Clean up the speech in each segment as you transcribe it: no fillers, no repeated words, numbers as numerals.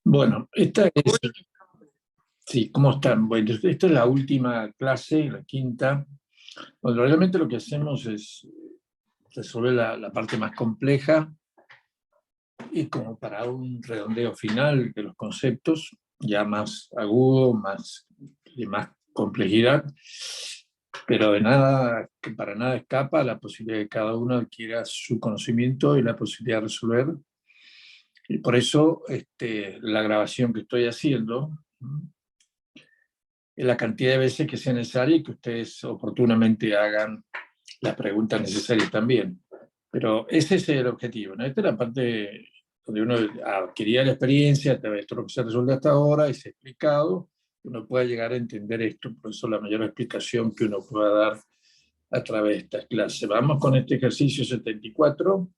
Bueno, sí, ¿cómo están? Bueno, esta es la última clase, la quinta. Bueno, realmente lo que hacemos es resolver la parte más compleja y como para un redondeo final de los conceptos, ya más agudo, de más complejidad, pero de nada, que para nada escapa la posibilidad de que cada uno adquiera su conocimiento y la posibilidad de resolver. Y por eso la grabación que estoy haciendo la cantidad de veces que sea necesaria y que ustedes oportunamente hagan las preguntas necesarias también. Pero ese es el objetivo, ¿no? Esta es la parte donde uno adquiría la experiencia a través de todo lo que se resuelve hasta ahora y se ha explicado, uno pueda llegar a entender esto, por eso la mayor explicación que uno pueda dar a través de estas clases. Vamos con este ejercicio 74.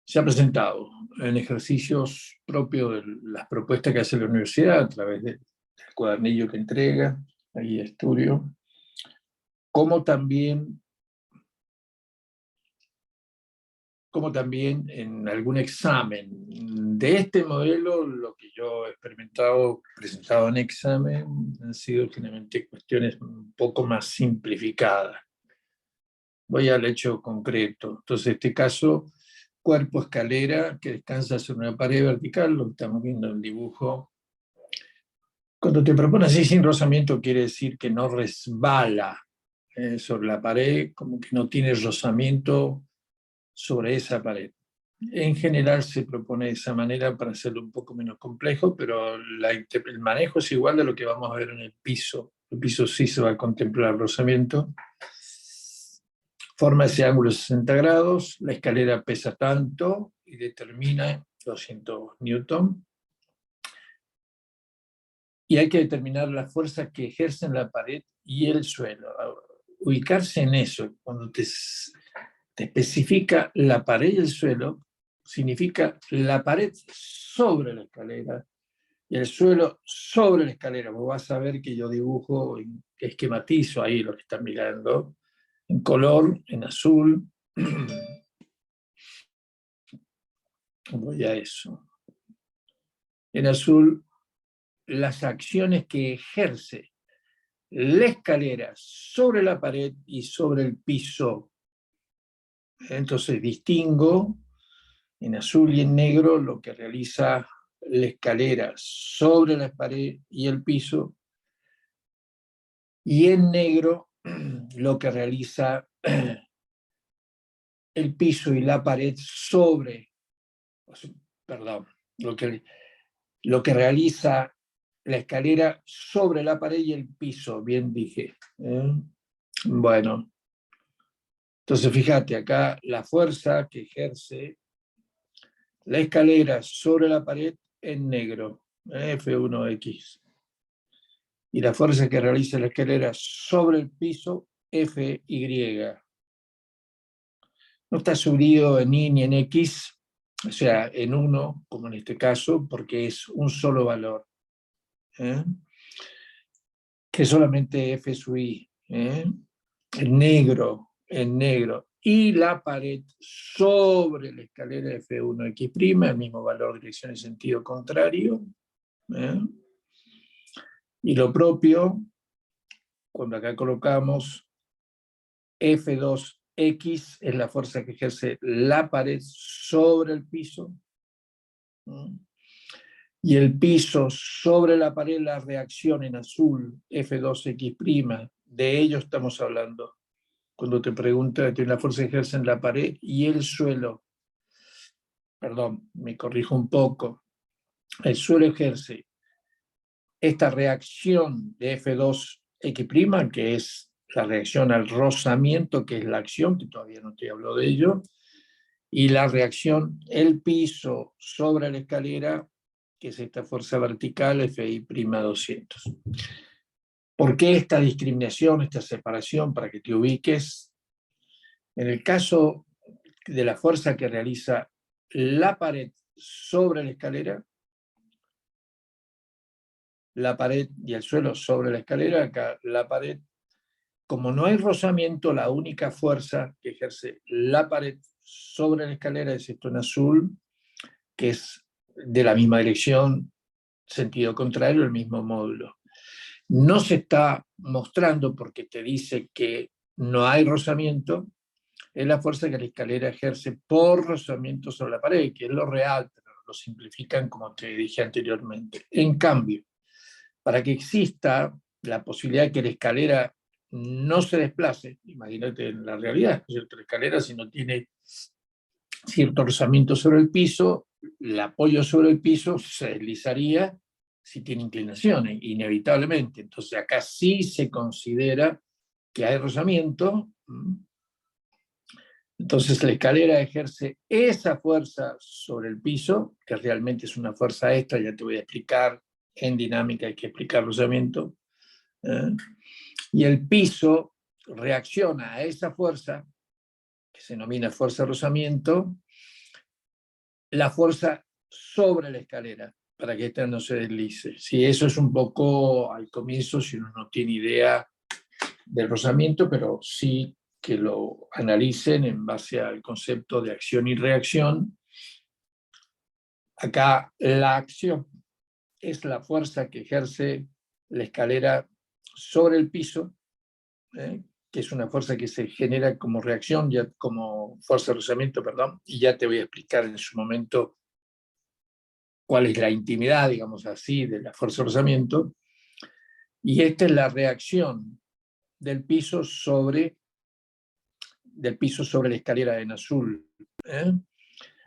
Se ha presentado en ejercicios propios de las propuestas que hace la universidad a través del cuadernillo que entrega, ahí estudio, como también en algún examen. De este modelo, lo que yo he experimentado, presentado en examen, han sido generalmente cuestiones un poco más simplificadas. Voy al hecho concreto. Entonces, en este caso, cuerpo escalera que descansa sobre una pared vertical, lo que estamos viendo en el dibujo. Cuando te propones así sin rozamiento, quiere decir que no resbala sobre la pared, como que no tiene rozamiento sobre esa pared. En general se propone de esa manera para hacerlo un poco menos complejo, pero el manejo es igual de lo que vamos a ver en el piso. El piso sí se va a contemplar rozamiento. Forma ese ángulo de 60 grados, la escalera pesa tanto y determina 200 newton. Y hay que determinar la fuerza que ejercen la pared y el suelo. Ubicarse en eso, cuando te especifica la pared y el suelo, significa la pared sobre la escalera y el suelo sobre la escalera. Vos vas a ver que yo dibujo, esquematizo ahí lo que están mirando, en color, en azul. Voy a eso. En azul, las acciones que ejerce la escalera sobre la pared y sobre el piso. Entonces distingo en azul y en negro lo que realiza la escalera sobre la pared y el piso, y en negro lo que realiza el piso y la pared sobre, perdón, lo que realiza la escalera sobre la pared y el piso, bien dije. Bueno, entonces fíjate, acá la fuerza que ejerce la escalera sobre la pared en negro, F1X. Y la fuerza que realiza la escalera sobre el piso, FY. No está subido en Y ni en X, o sea, en 1, como en este caso, porque es un solo valor. Que solamente F sub I. En negro. Y la pared sobre la escalera F1X', el mismo valor, dirección y sentido contrario. Y lo propio, cuando acá colocamos F2X, es la fuerza que ejerce la pared sobre el piso. Y el piso sobre la pared, la reacción en azul, F2X', de ello estamos hablando. Cuando te pregunta, tiene la fuerza que ejerce en la pared y el suelo. Perdón, me corrijo un poco. El suelo ejerce esta reacción de F2X', que es la reacción al rozamiento, que es la acción, que todavía no te hablo de ello, y la reacción, el piso sobre la escalera, que es esta fuerza vertical, FI'200. ¿Por qué esta discriminación, esta separación? Para que te ubiques. En el caso de la fuerza que realiza la pared sobre la escalera, la pared y el suelo sobre la escalera, acá la pared, como no hay rozamiento, la única fuerza que ejerce la pared sobre la escalera es esto en azul, que es de la misma dirección, sentido contrario, el mismo módulo. No se está mostrando porque te dice que no hay rozamiento, es la fuerza que la escalera ejerce por rozamiento sobre la pared, que es lo real, pero lo simplifican como te dije anteriormente. En cambio, para que exista la posibilidad de que la escalera no se desplace, imagínate en la realidad, ¿cierto? La escalera, si no tiene cierto rozamiento sobre el piso, el apoyo sobre el piso se deslizaría si tiene inclinaciones, inevitablemente. Entonces acá sí se considera que hay rozamiento. Entonces la escalera ejerce esa fuerza sobre el piso, que realmente es una fuerza extra, ya te voy a explicar, en dinámica hay que explicar rozamiento, y el piso reacciona a esa fuerza, que se denomina fuerza de rozamiento, la fuerza sobre la escalera, para que esta no se deslice. Sí, eso es un poco al comienzo, si uno no tiene idea del rozamiento, pero sí que lo analicen en base al concepto de acción y reacción. Acá la acción es la fuerza que ejerce la escalera sobre el piso, que es una fuerza que se genera como reacción, ya como fuerza de rozamiento, perdón, y ya te voy a explicar en su momento cuál es la intimidad, digamos así, de la fuerza de rozamiento. Y esta es la reacción del piso sobre la escalera en azul.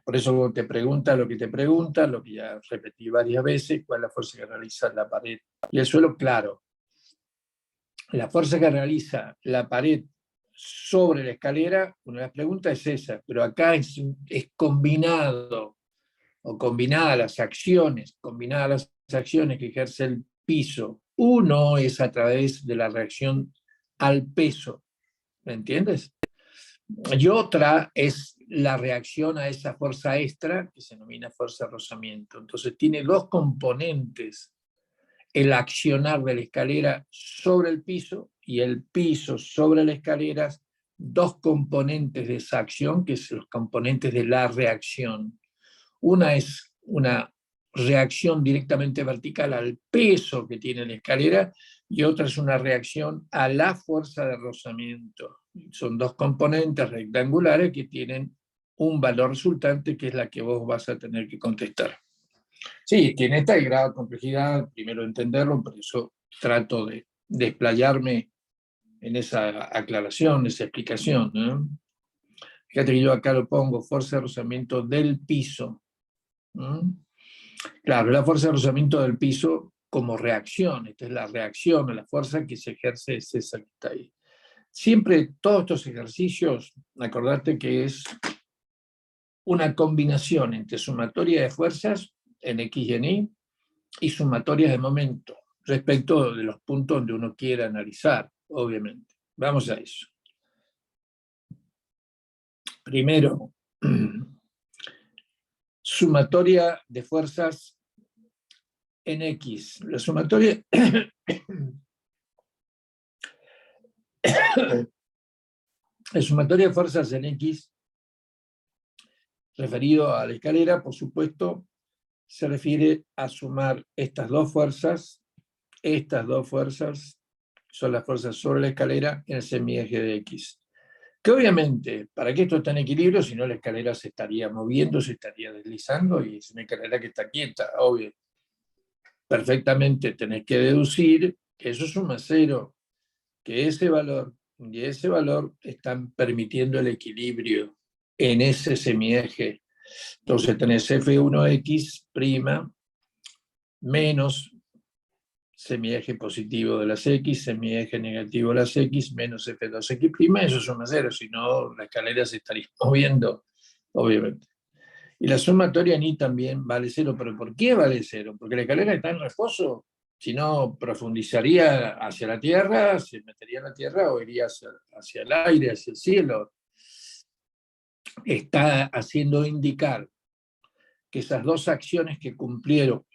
Por eso te pregunta lo que ya repetí varias veces, cuál es la fuerza que realiza la pared y el suelo. Claro, la fuerza que realiza la pared sobre la escalera, una de las preguntas es esa, pero acá es combinado, o combinadas las acciones que ejerce el piso. Uno es a través de la reacción al peso, ¿me entiendes? Y otra es la reacción a esa fuerza extra que se denomina fuerza de rozamiento. Entonces tiene dos componentes: el accionar de la escalera sobre el piso y el piso sobre la escalera, dos componentes de esa acción, que son los componentes de la reacción. Una es una reacción directamente vertical al peso que tiene la escalera y otra es una reacción a la fuerza de rozamiento. Son dos componentes rectangulares que tienen un valor resultante, que es la que vos vas a tener que contestar. Sí, tiene este grado de complejidad, primero entenderlo, por eso trato de desplayarme en esa aclaración, esa explicación, ¿no? Fíjate que yo acá lo pongo, fuerza de rozamiento del piso. Claro, la fuerza de rozamiento del piso como reacción, esta es la reacción a la fuerza que se ejerce, es esa que está ahí. Siempre todos estos ejercicios, acordate que es una combinación entre sumatoria de fuerzas en X y en Y y sumatorias de momento, respecto de los puntos donde uno quiera analizar, obviamente. Vamos a eso. Primero, sumatoria de fuerzas en X. La sumatoria de fuerzas en X, referido a la escalera, por supuesto, se refiere a sumar estas dos fuerzas son las fuerzas sobre la escalera en el semieje de X. Que obviamente, para que esto esté en equilibrio, si no la escalera se estaría moviendo, se estaría deslizando, y es una escalera que está quieta, obvio. Perfectamente tenés que deducir que eso suma cero, que ese valor y ese valor están permitiendo el equilibrio en ese semieje. Entonces tenés F1X' menos semieje positivo de las X, semieje negativo de las X, menos F2X', eso suma cero, si no la escalera se estaría moviendo, obviamente. Y la sumatoria en Y también vale cero, pero ¿por qué vale cero? Porque la escalera está en reposo, si no profundizaría hacia la Tierra, se metería en la Tierra o iría hacia el aire, hacia el cielo. Está haciendo indicar que esas dos acciones que cumplieron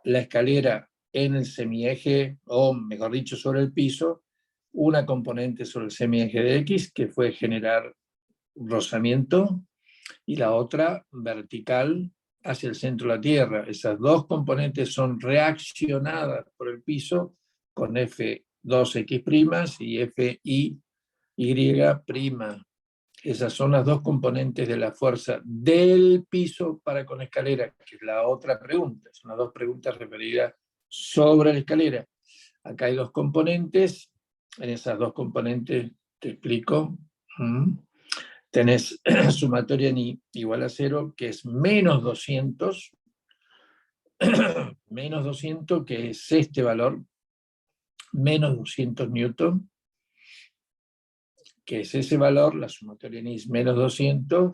la escalera en el semieje, o mejor dicho, sobre el piso, una componente sobre el semieje de X, que fue generar rozamiento, y la otra vertical hacia el centro de la Tierra. Esas dos componentes son reaccionadas por el piso con F2X' y FIY'. Esas son las dos componentes de la fuerza del piso para con la escalera, que es la otra pregunta. Son las dos preguntas referidas sobre la escalera. Acá hay dos componentes. En esas dos componentes te explico. Tenés sumatoria n igual a 0, que es menos 200, menos 200, que es este valor, menos 200 newton, que es ese valor, la sumatoria n es menos 200,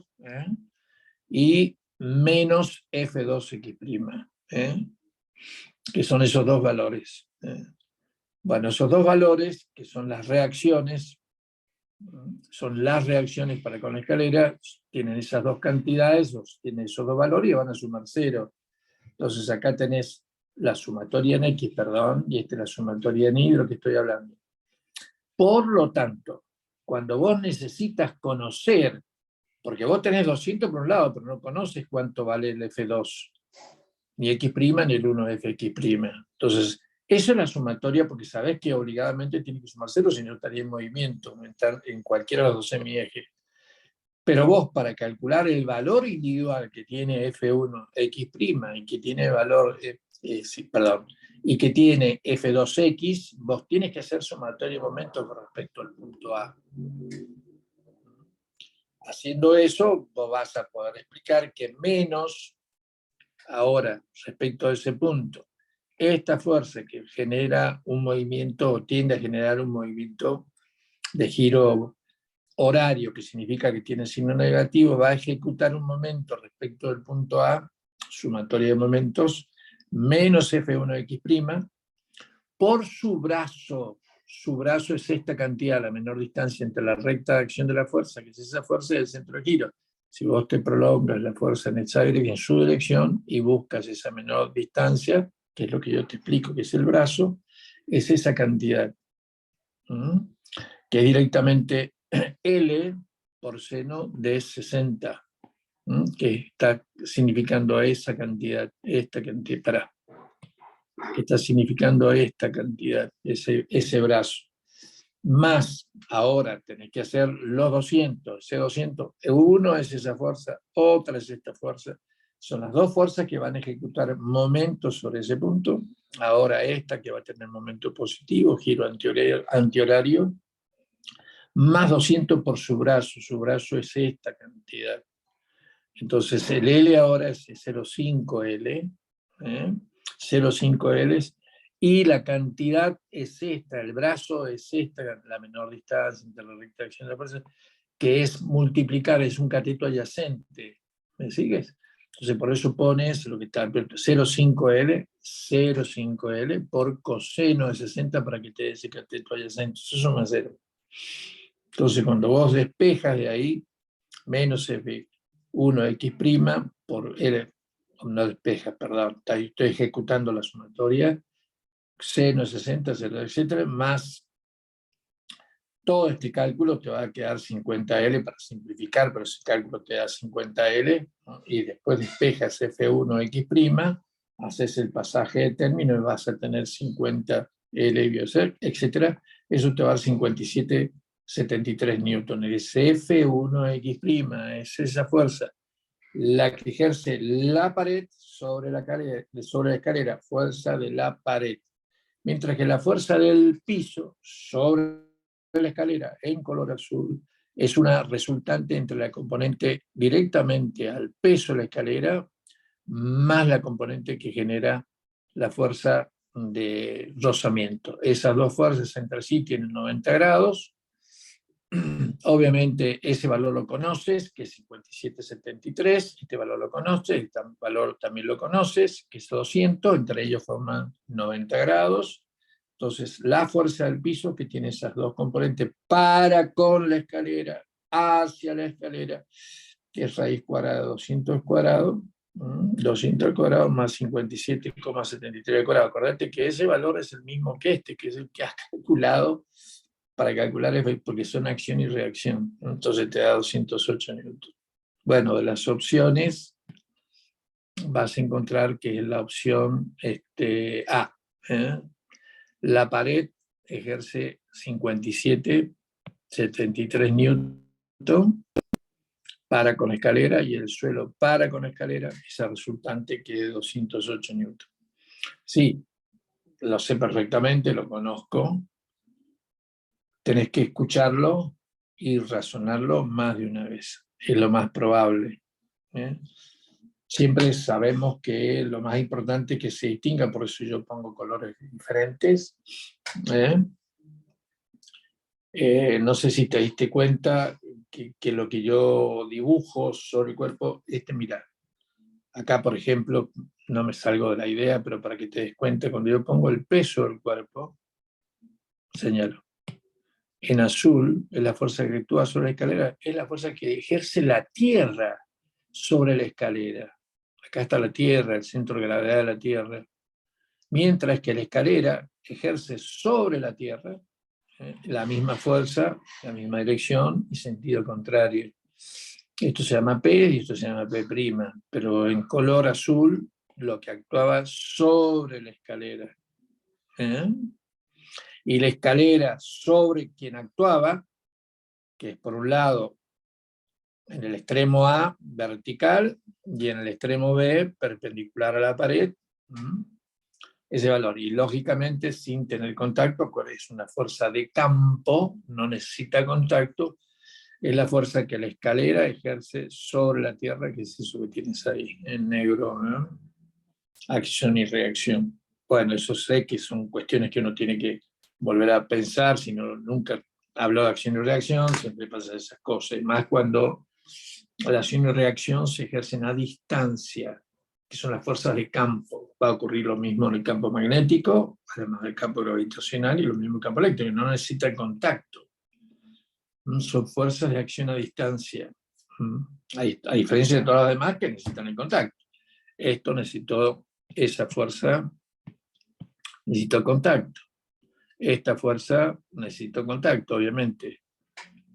y menos F2X', que son esos dos valores. Bueno, esos dos valores, que son las reacciones para con la escalera, tienen esas dos cantidades, tienen esos dos valores y van a sumar 0. Entonces acá tenés la sumatoria en X, y esta es la sumatoria en Y de lo que estoy hablando. Por lo tanto, cuando vos necesitas conocer, porque vos tenés 200 por un lado, pero no conoces cuánto vale el F2, ni X' ni el 1Fx'. Entonces, eso es la sumatoria, porque sabés que obligadamente tiene que sumar 0, si no estaría en movimiento, en cualquiera de los dos semiejes. Pero vos, para calcular el valor individual que tiene F1X' y que tiene valor, y que tiene F2X, vos tienes que hacer sumatoria de momentos con respecto al punto A. Haciendo eso, vos vas a poder explicar que menos, ahora, respecto a ese punto, esta fuerza que genera un movimiento, o tiende a generar un movimiento de giro horario, que significa que tiene signo negativo, va a ejecutar un momento respecto del punto A, sumatoria de momentos, menos F1X', por su brazo. Su brazo es esta cantidad, la menor distancia entre la recta de acción de la fuerza, que es esa fuerza, y el centro de giro. Si vos te prolongas la fuerza en esa en su dirección y buscas esa menor distancia, que es lo que yo te explico, que es el brazo, es esa cantidad, que es directamente L por seno de 60, que está significando esa cantidad, esta cantidad, que está significando esta cantidad, ese brazo. Más ahora tenés que hacer los 200, ese 200, uno es esa fuerza, otra es esta fuerza. Son las dos fuerzas que van a ejecutar momentos sobre ese punto. Ahora esta que va a tener momento positivo, giro antihorario, más 200 por su brazo es esta cantidad. Entonces el L ahora es 0,5L, 0,5L, y la cantidad es esta, el brazo es esta, la menor distancia entre la recta de acción de la fuerza, que es multiplicar, es un cateto adyacente. ¿Me sigues? Entonces por eso pones lo que está 0,5L por coseno de 60 para que te dé ese cateto adyacente. Eso suma 0. Entonces cuando vos despejas de ahí, menos F1X' por L, no despejas, perdón, estoy ejecutando la sumatoria, seno de 60, etcétera, más todo este cálculo te va a quedar 50L para simplificar, pero ese cálculo te da 50L, ¿no? Y después despejas F1X', haces el pasaje de término y vas a tener 50L, etcétera. Eso te va a dar 57,73 newtones. Ese F1X', es esa fuerza la que ejerce la pared sobre la escalera, fuerza de la pared. Mientras que la fuerza del piso sobre la escalera en color azul es una resultante entre la componente directamente al peso de la escalera más la componente que genera la fuerza de rozamiento. Esas dos fuerzas entre sí tienen 90 grados. Obviamente ese valor lo conoces, que es 57,73, este valor lo conoces, este valor también lo conoces, que es 200, entre ellos forman 90 grados. Entonces la fuerza del piso, que tiene esas dos componentes para con la escalera, hacia la escalera, que es raíz cuadrada de 200 al cuadrado, 200 al cuadrado más 57,73 al cuadrado. Acordate que ese valor es el mismo que este, que es el que has calculado para calcular, porque son acción y reacción. Entonces te da 208 newton. Bueno, de las opciones, vas a encontrar que es la opción A. La pared ejerce 57,73 newton para con escalera, y el suelo para con escalera, esa resultante que es 208 newton. Sí, lo sé perfectamente, lo conozco. Tenés que escucharlo y razonarlo más de una vez. Es lo más probable. Siempre sabemos que lo más importante es que se distinga, por eso yo pongo colores diferentes. No sé si te diste cuenta que lo que yo dibujo sobre el cuerpo, mira, acá por ejemplo, no me salgo de la idea, pero para que te des cuenta, cuando yo pongo el peso del cuerpo, señalo, en azul es la fuerza que actúa sobre la escalera, es la fuerza que ejerce la Tierra sobre la escalera. Acá está la Tierra, el centro de gravedad de la Tierra. Mientras que la escalera ejerce sobre la Tierra la misma fuerza, la misma dirección y sentido contrario. Esto se llama P y esto se llama P', pero en color azul lo que actuaba sobre la escalera. Y la escalera sobre quien actuaba, que es por un lado en el extremo A vertical y en el extremo B perpendicular a la pared, ese valor. Y lógicamente sin tener contacto, cuál es una fuerza de campo, no necesita contacto, es la fuerza que la escalera ejerce sobre la Tierra, que es eso que tienes ahí en negro, ¿no? Acción y reacción. Bueno, eso sé que son cuestiones que uno tiene que volver a pensar, si no, nunca hablo de acción y reacción, siempre pasa esas cosas, y más cuando la acción y reacción se ejercen a distancia, que son las fuerzas de campo. Va a ocurrir lo mismo en el campo magnético, además del campo gravitacional, y lo mismo en el campo eléctrico, no necesita contacto. Son fuerzas de acción a distancia, a diferencia de todas las demás que necesitan el contacto. Esto necesitó, esa fuerza necesitó contacto. Esta fuerza necesitó contacto, obviamente.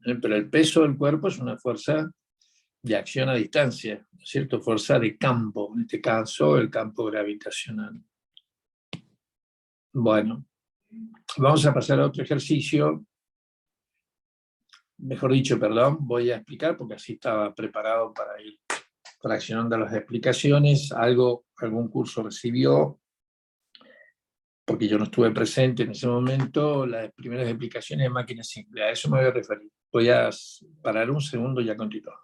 Pero el peso del cuerpo es una fuerza de acción a distancia, ¿no es cierto? Fuerza de campo, en este caso el campo gravitacional. Bueno, vamos a pasar a otro ejercicio. Mejor dicho, perdón, voy a explicar porque así estaba preparado para ir fraccionando las explicaciones. Algún curso recibió, porque yo no estuve presente en ese momento, las primeras explicaciones de máquinas simples. A eso me voy a referir. Voy a parar un segundo y ya continuamos.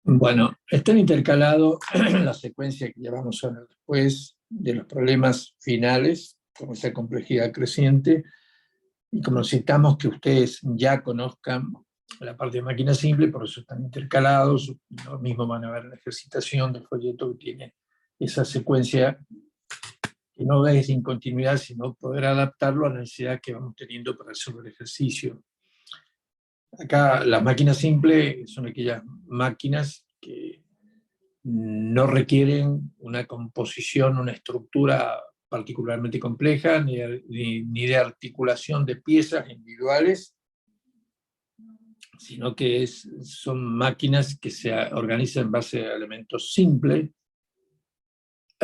Bueno, están intercalados la secuencia que ya vamos a ver después de los problemas finales, con esa complejidad creciente, y como necesitamos que ustedes ya conozcan la parte de máquina simple, por eso están intercalados. Lo mismo van a ver en la ejercitación del folleto, que tiene esa secuencia que no es sin continuidad, sino poder adaptarlo a la necesidad que vamos teniendo para resolver el ejercicio. Acá las máquinas simples son aquellas máquinas que no requieren una composición, una estructura particularmente compleja, ni de articulación de piezas individuales, sino que son máquinas que se organizan en base a elementos simples,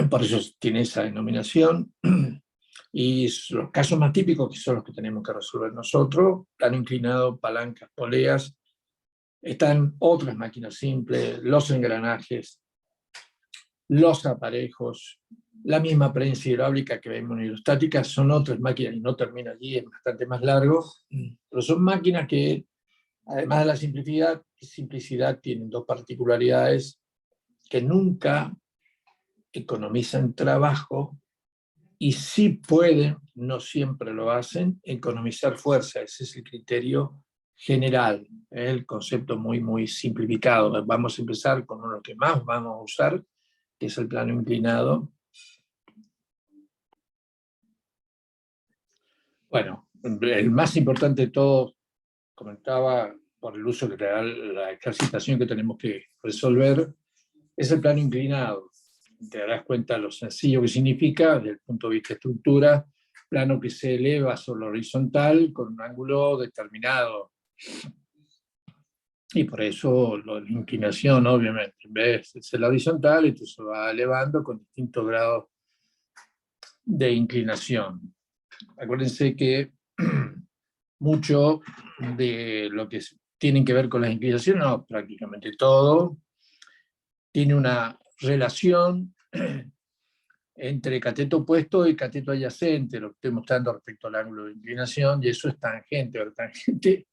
por eso tiene esa denominación. Y los casos más típicos, que son los que tenemos que resolver nosotros, plano inclinado, palancas, poleas, están otras máquinas simples, los engranajes, los aparejos, la misma prensa hidráulica que vemos en hidrostática, son otras máquinas, y no termina allí, es bastante más largo, pero son máquinas que, además de la simplicidad tienen dos particularidades: que nunca economizan trabajo, y sí pueden, no siempre lo hacen, economizar fuerza. Ese es el criterio general, el concepto muy, muy simplificado. Vamos a empezar con uno que más vamos a usar, que es el plano inclinado. Bueno, el más importante de todos, comentaba, por el uso que te da la ejercitación que tenemos que resolver, es el plano inclinado. Te darás cuenta de lo sencillo que significa desde el punto de vista de estructura: plano que se eleva sobre la horizontal con un ángulo determinado. Y por eso la inclinación, obviamente, en vez de ser la horizontal, esto se va elevando con distintos grados de inclinación. Acuérdense que mucho de lo que tienen que ver con las inclinaciones, no, prácticamente todo, tiene una relación entre cateto opuesto y cateto adyacente, lo que estoy mostrando respecto al ángulo de inclinación, y eso es tangente. La tangente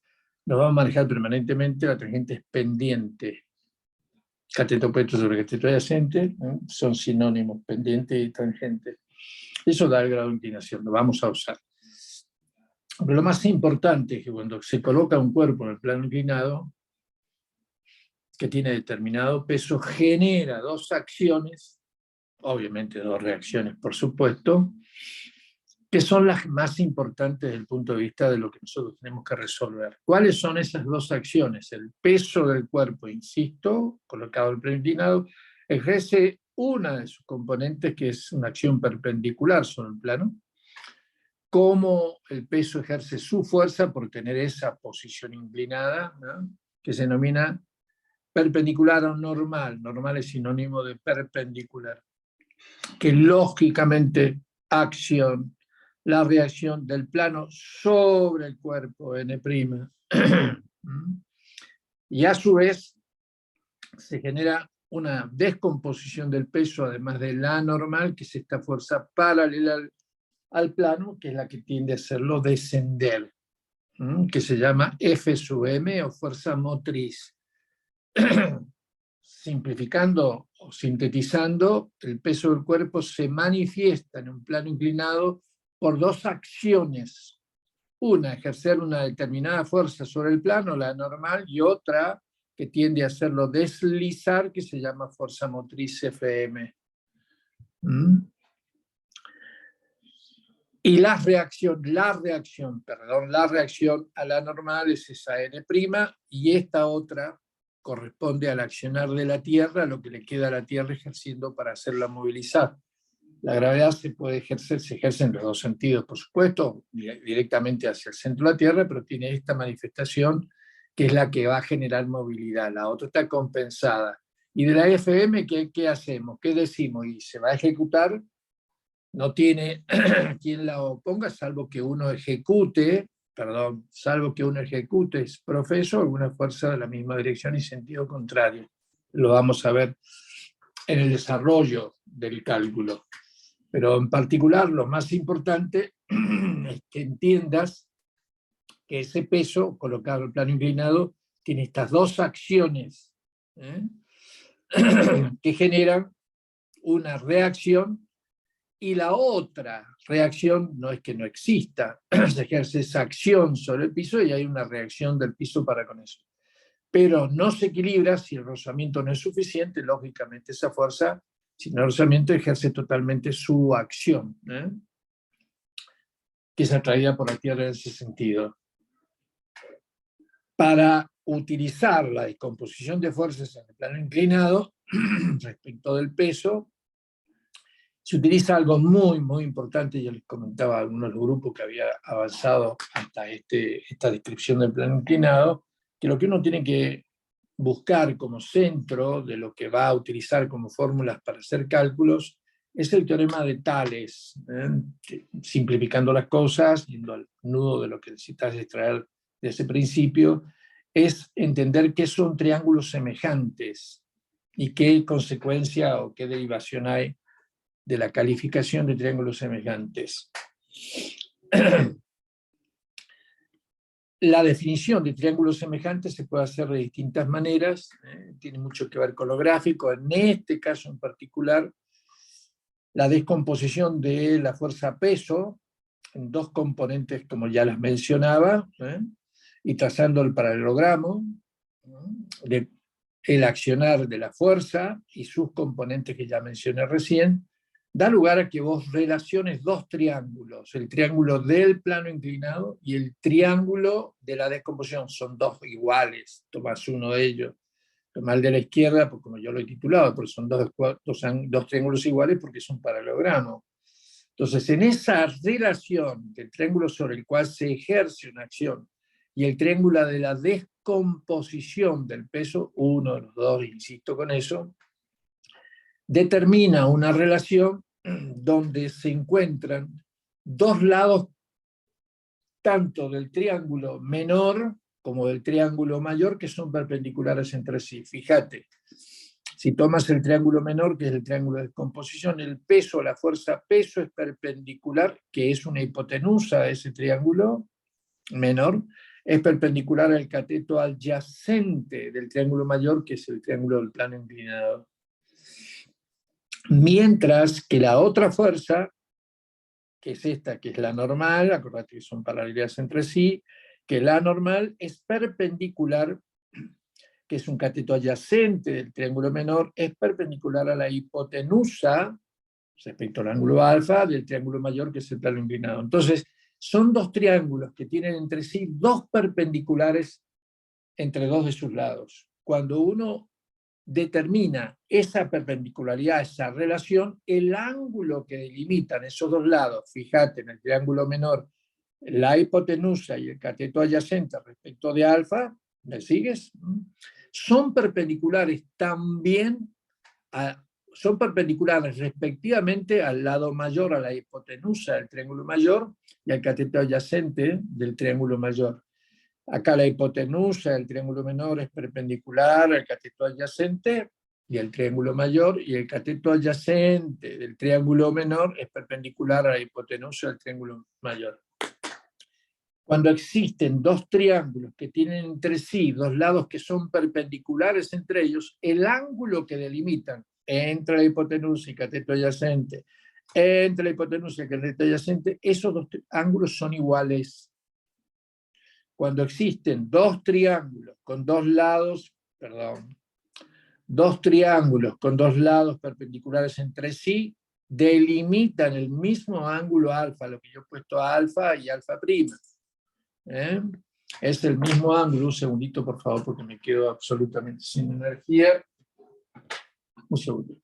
nos va a manejar permanentemente, la tangente es pendiente. Cateto opuesto sobre cateto adyacente son sinónimos, pendiente y tangente. Eso da el grado de inclinación, lo vamos a usar. Pero lo más importante es que cuando se coloca un cuerpo en el plano inclinado, que tiene determinado peso, genera dos acciones, obviamente dos reacciones, por supuesto, que son las más importantes desde el punto de vista de lo que nosotros tenemos que resolver. ¿Cuáles son esas dos acciones? El peso del cuerpo, insisto, colocado en el plano inclinado, ejerce una de sus componentes, que es una acción perpendicular sobre el plano, cómo el peso ejerce su fuerza por tener esa posición inclinada, ¿no?, que se denomina perpendicular a un normal. Normal es sinónimo de perpendicular, que lógicamente acción, la reacción del plano sobre el cuerpo, N'. Y a su vez se genera una descomposición del peso, además de la normal, que es esta fuerza paralela al plano, que es la que tiende a hacerlo descender, que se llama F sub m o fuerza motriz. Simplificando o sintetizando, el peso del cuerpo se manifiesta en un plano inclinado por dos acciones. Una, ejercer una determinada fuerza sobre el plano, la normal, y otra que tiende a hacerlo deslizar, que se llama fuerza motriz Fm. Y la reacción a la normal es esa N', y esta otra corresponde al accionar de la Tierra, lo que le queda a la Tierra ejerciendo para hacerla movilizar. La gravedad se ejerce en los dos sentidos, por supuesto, directamente hacia el centro de la Tierra, pero tiene esta manifestación que es la que va a generar movilidad. La otra está compensada. Y de la FM, ¿qué hacemos? ¿Qué decimos? Y se va a ejecutar, no tiene quien la oponga, salvo que uno ejecute es profeso, alguna fuerza de la misma dirección y sentido contrario. Lo vamos a ver en el desarrollo del cálculo. Pero en particular, lo más importante es que entiendas que ese peso, colocado en el plano inclinado, tiene estas dos acciones que generan una reacción, y la otra reacción no es que no exista, se ejerce esa acción sobre el piso y hay una reacción del piso para con eso. Pero no se equilibra si el rozamiento no es suficiente, lógicamente esa fuerza, sin el rozamiento, ejerce totalmente su acción, que es atraída por la Tierra en ese sentido. Para utilizar la descomposición de fuerzas en el plano inclinado, respecto del peso, se utiliza algo muy, muy importante. Yo les comentaba a algunos de los grupos que había avanzado hasta esta descripción del plano inclinado, que lo que uno tiene que buscar como centro de lo que va a utilizar como fórmulas para hacer cálculos es el teorema de Tales, simplificando las cosas, yendo al nudo de lo que necesitas extraer de ese principio, es entender qué son triángulos semejantes y qué consecuencia o qué derivación hay de la calificación de triángulos semejantes. La definición de triángulos semejantes se puede hacer de distintas maneras, tiene mucho que ver con lo gráfico. En este caso en particular, la descomposición de la fuerza peso en dos componentes, como ya las mencionaba, y trazando el paralelogramo del accionar de la fuerza y sus componentes que ya mencioné recién, da lugar a que vos relaciones dos triángulos, el triángulo del plano inclinado y el triángulo de la descomposición. Son dos iguales, tomás uno de ellos, tomás el de la izquierda, porque como yo lo he titulado, porque son dos triángulos iguales porque es un paralelogramo. Entonces, en esa relación del triángulo sobre el cual se ejerce una acción y el triángulo de la descomposición descomposición del peso, uno de los dos, insisto con eso, determina una relación donde se encuentran dos lados tanto del triángulo menor como del triángulo mayor que son perpendiculares entre sí. Fíjate, si tomas el triángulo menor, que es el triángulo de descomposición, el peso, la fuerza peso es perpendicular, que es una hipotenusa de ese triángulo menor, es perpendicular al cateto adyacente del triángulo mayor, que es el triángulo del plano inclinado. Mientras que la otra fuerza, que es esta, que es la normal, acordate que son paralelas entre sí, que la normal es perpendicular, que es un cateto adyacente del triángulo menor, es perpendicular a la hipotenusa, respecto al ángulo alfa, del triángulo mayor, que es el plano inclinado. Entonces, son dos triángulos que tienen entre sí dos perpendiculares entre dos de sus lados. Cuando uno determina esa perpendicularidad, esa relación, el ángulo que delimitan esos dos lados, fíjate en el triángulo menor, la hipotenusa y el cateto adyacente respecto de alfa, ¿me sigues? Son perpendiculares también, son perpendiculares respectivamente al lado mayor, a la hipotenusa del triángulo mayor y al cateto adyacente del triángulo mayor. Acá la hipotenusa del triángulo menor es perpendicular al cateto adyacente y el triángulo mayor, y el cateto adyacente del triángulo menor es perpendicular a la hipotenusa del triángulo mayor. Cuando existen dos triángulos que tienen entre sí dos lados que son perpendiculares entre ellos, el ángulo que delimitan entre la hipotenusa y cateto adyacente, entre la hipotenusa y el cateto adyacente, esos dos ángulos son iguales. Cuando existen dos triángulos con dos lados, dos triángulos con dos lados perpendiculares entre sí, delimitan el mismo ángulo alfa, lo que yo he puesto alfa y alfa prima. Es el mismo ángulo. Un segundito, por favor, porque me quedo absolutamente sin energía. Un segundo.